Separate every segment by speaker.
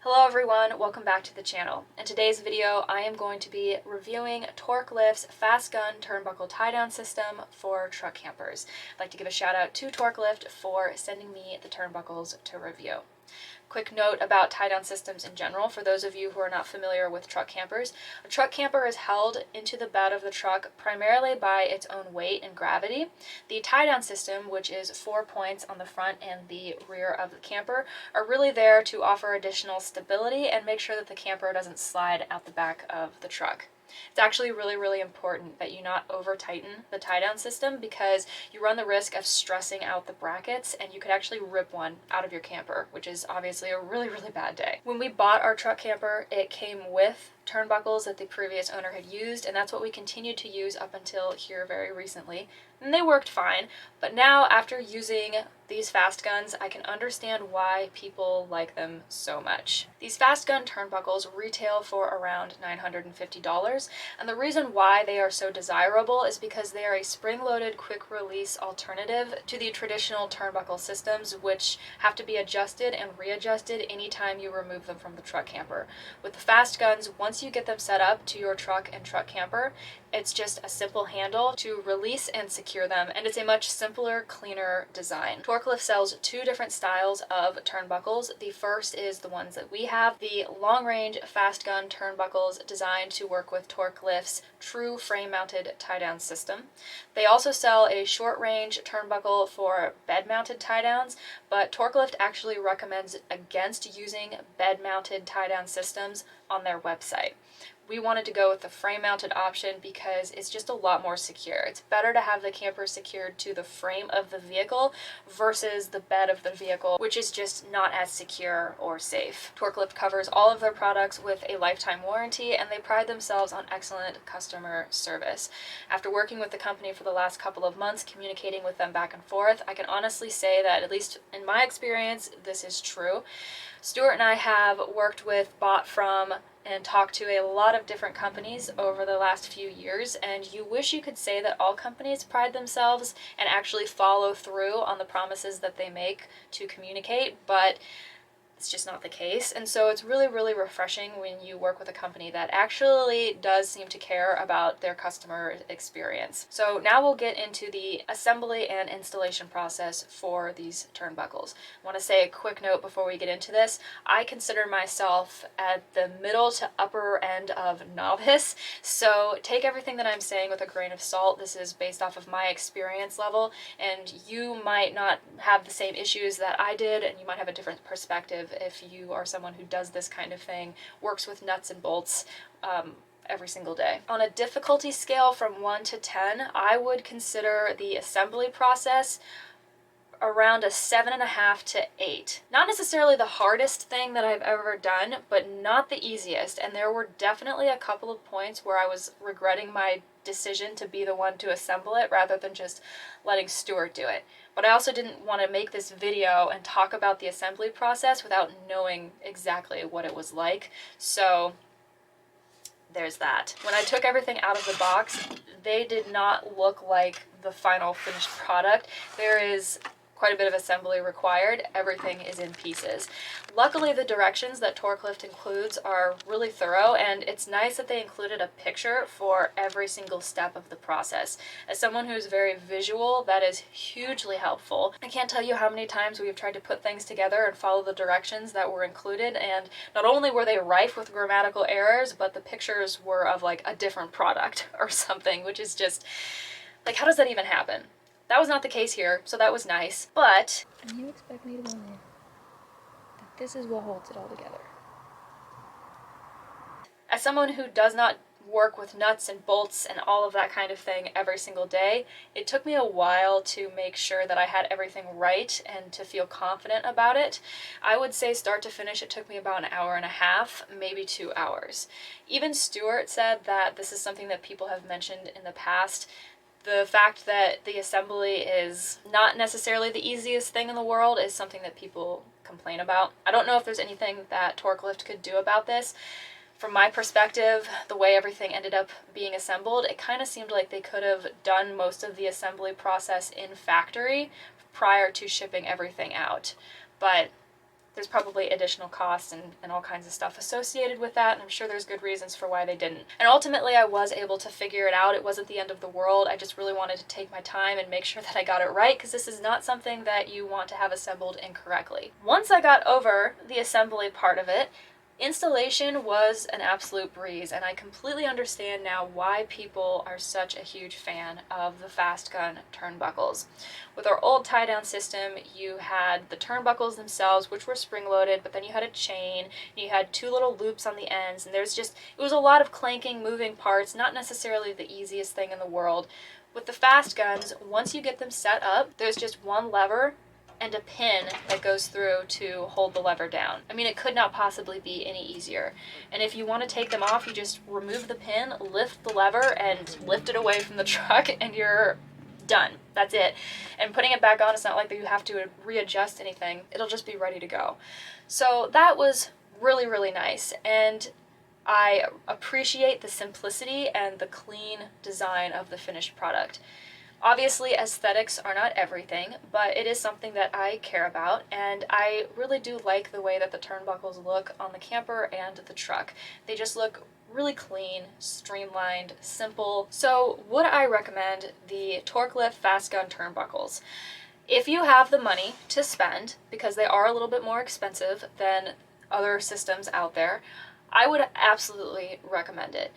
Speaker 1: Hello everyone, welcome back to the channel. In today's video, I am going to be reviewing Torklift's FastGun turnbuckle tie-down system for truck campers. I'd like to give a shout out to Torklift for sending me the turnbuckles to review. Quick note about tie-down systems in general, for those of you who are not familiar with truck campers. A truck camper is held into the bed of the truck primarily by its own weight and gravity. The tie-down system, which is 4 points on the front and the rear of the camper, are really there to offer additional stability and make sure that the camper doesn't slide out the back of the truck. It's actually really important that you not over tighten the tie-down system because you run the risk of stressing out the brackets and you could actually rip one out of your camper, which is obviously a really bad day. When we bought our truck camper, it came with turnbuckles that the previous owner had used, and that's what we continued to use up until here very recently. And they worked fine, but now after using these FastGuns, I can understand why people like them so much. These FastGun turnbuckles retail for around $950, and the reason why they are so desirable is because they are a spring-loaded quick-release alternative to the traditional turnbuckle systems, which have to be adjusted and readjusted anytime you remove them from the truck camper. With the FastGuns, once you get them set up to your truck and truck camper, it's just a simple handle to release and secure them, and it's a much simpler, cleaner design. Torklift sells two different styles of turnbuckles. The first is the ones that we have, the long-range FastGun turnbuckles designed to work with Torklift's true frame-mounted tie-down system. They also sell a short-range turnbuckle for bed-mounted tie-downs, but Torklift actually recommends against using bed-mounted tie-down systems on their website. We wanted to go with the frame-mounted option because it's just a lot more secure. It's better to have the camper secured to the frame of the vehicle versus the bed of the vehicle, which is just not as secure or safe. Torklift covers all of their products with a lifetime warranty, and they pride themselves on excellent customer service. After working with the company for the last couple of months, communicating with them back and forth, I can honestly say that, at least in my experience, this is true. Stuart and I have worked with, bought from, and talked to a lot of different companies over the last few years, and you wish you could say that all companies pride themselves and actually follow through on the promises that they make to communicate, but it's just not the case. And so it's really refreshing when you work with a company that actually does seem to care about their customer experience. So now we'll get into the assembly and installation process for these turnbuckles. I want to say a quick note before we get into this. I consider myself at the middle to upper end of novice, so take everything that I'm saying with a grain of salt. This is based off of my experience level, and you might not have the same issues that I did, and you might have a different perspective if you are someone who does this kind of thing, works with nuts and bolts every single day. On a difficulty scale from 1 to 10, I would consider the assembly process around a 7.5 to 8. Not necessarily the hardest thing that I've ever done, but not the easiest, and there were definitely a couple of points where I was regretting my decision to be the one to assemble it rather than just letting Stuart do it. But I also didn't want to make this video and talk about the assembly process without knowing exactly what it was like, so there's that. When I took everything out of the box, they did not look like the final finished product. There is quite a bit of assembly required. Everything is in pieces. Luckily, the directions that Torklift includes are really thorough, and it's nice that they included a picture for every single step of the process. As someone who's very visual, that is hugely helpful. I can't tell you how many times we've tried to put things together and follow the directions that were included, and not only were they rife with grammatical errors, but the pictures were of like a different product or something, which is just like, how does that even happen? That was not the case here, so that was nice, but and you expect me to believe that this is what holds it all together. As someone who does not work with nuts and bolts and all of that kind of thing every single day, it took me a while to make sure that I had everything right and to feel confident about it. I would say start to finish it took me about an hour and a half, maybe 2 hours. Even Stuart said that this is something that people have mentioned in the past. The fact that the assembly is not necessarily the easiest thing in the world is something that people complain about. I don't know if there's anything that Torklift could do about this. From my perspective, the way everything ended up being assembled, it kind of seemed like they could have done most of the assembly process in factory prior to shipping everything out. But there's probably additional costs and all kinds of stuff associated with that, and I'm sure there's good reasons for why they didn't. And ultimately I was able to figure it out. It wasn't the end of the world. I just really wanted to take my time and make sure that I got it right, because this is not something that you want to have assembled incorrectly. Once I got over the assembly part of it, installation was an absolute breeze, and I completely understand now why people are such a huge fan of the FastGun turnbuckles. With our old tie-down system, you had the turnbuckles themselves, which were spring-loaded, but then you had a chain, and you had two little loops on the ends, and it was a lot of clanking, moving parts, not necessarily the easiest thing in the world. With the FastGuns, once you get them set up, there's just one lever and a pin that goes through to hold the lever down. I mean, it could not possibly be any easier. And if you want to take them off, you just remove the pin, lift the lever, and lift it away from the truck, and you're done. That's it. And putting it back on, it's not like that you have to readjust anything. It'll just be ready to go. So that was really, really nice. And I appreciate the simplicity and the clean design of the finished product. Obviously, aesthetics are not everything, but it is something that I care about, and I really do like the way that the turnbuckles look on the camper and the truck. They just look really clean, streamlined, simple. So would I recommend the Torklift FastGun turnbuckles? If you have the money to spend, because they are a little bit more expensive than other systems out there, I would absolutely recommend it.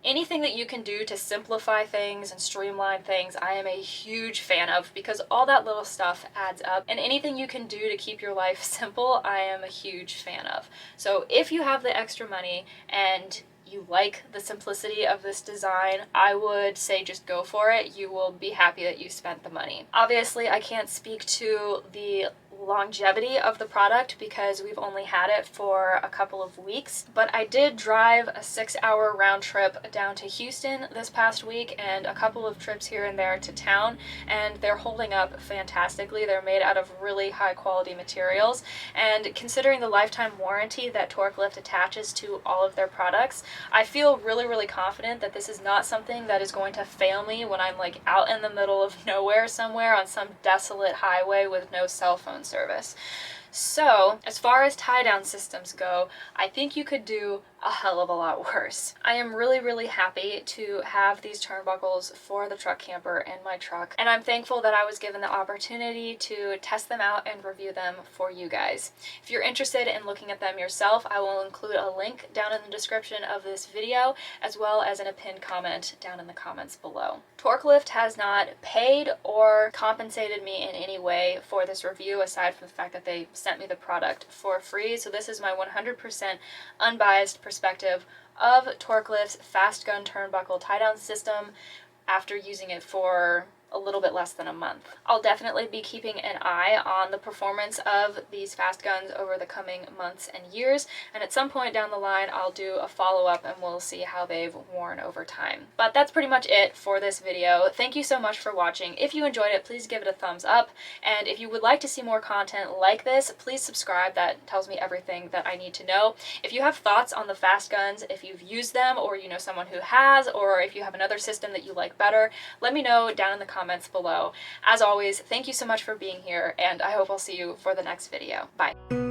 Speaker 1: Anything that you can do to simplify things and streamline things, I am a huge fan of, because all that little stuff adds up, and anything you can do to keep your life simple, I am a huge fan of. So if you have the extra money and you like the simplicity of this design, I would say just go for it. You will be happy that you spent the money. Obviously, I can't speak to the longevity of the product because we've only had it for a couple of weeks, but I did drive a 6-hour round trip down to Houston this past week and a couple of trips here and there to town, and they're holding up fantastically. They're made out of really high quality materials, and considering the lifetime warranty that Torklift attaches to all of their products, I feel really, really confident that this is not something that is going to fail me when I'm like out in the middle of nowhere somewhere on some desolate highway with no cell phone service. So, as far as tie-down systems go, I think you could do a hell of a lot worse. I am really, really happy to have these turnbuckles for the truck camper and my truck, and I'm thankful that I was given the opportunity to test them out and review them for you guys. If you're interested in looking at them yourself, I will include a link down in the description of this video, as well as in a pinned comment down in the comments below. Torklift has not paid or compensated me in any way for this review, aside from the fact that they sent me the product for free, so this is my 100% unbiased perspective of Torklift's FastGun turnbuckle tie-down system after using it for a little bit less than a month. I'll definitely be keeping an eye on the performance of these FastGuns over the coming months and years, and at some point down the line I'll do a follow-up and we'll see how they've worn over time. But that's pretty much it for this video. Thank you so much for watching. If you enjoyed it, please give it a thumbs up, and if you would like to see more content like this, please subscribe. That tells me everything that I need to know. If you have thoughts on the FastGuns, if you've used them, or you know someone who has, or if you have another system that you like better, let me know down in the comments below. As always, thank you so much for being here, and I hope I'll see you for the next video. Bye.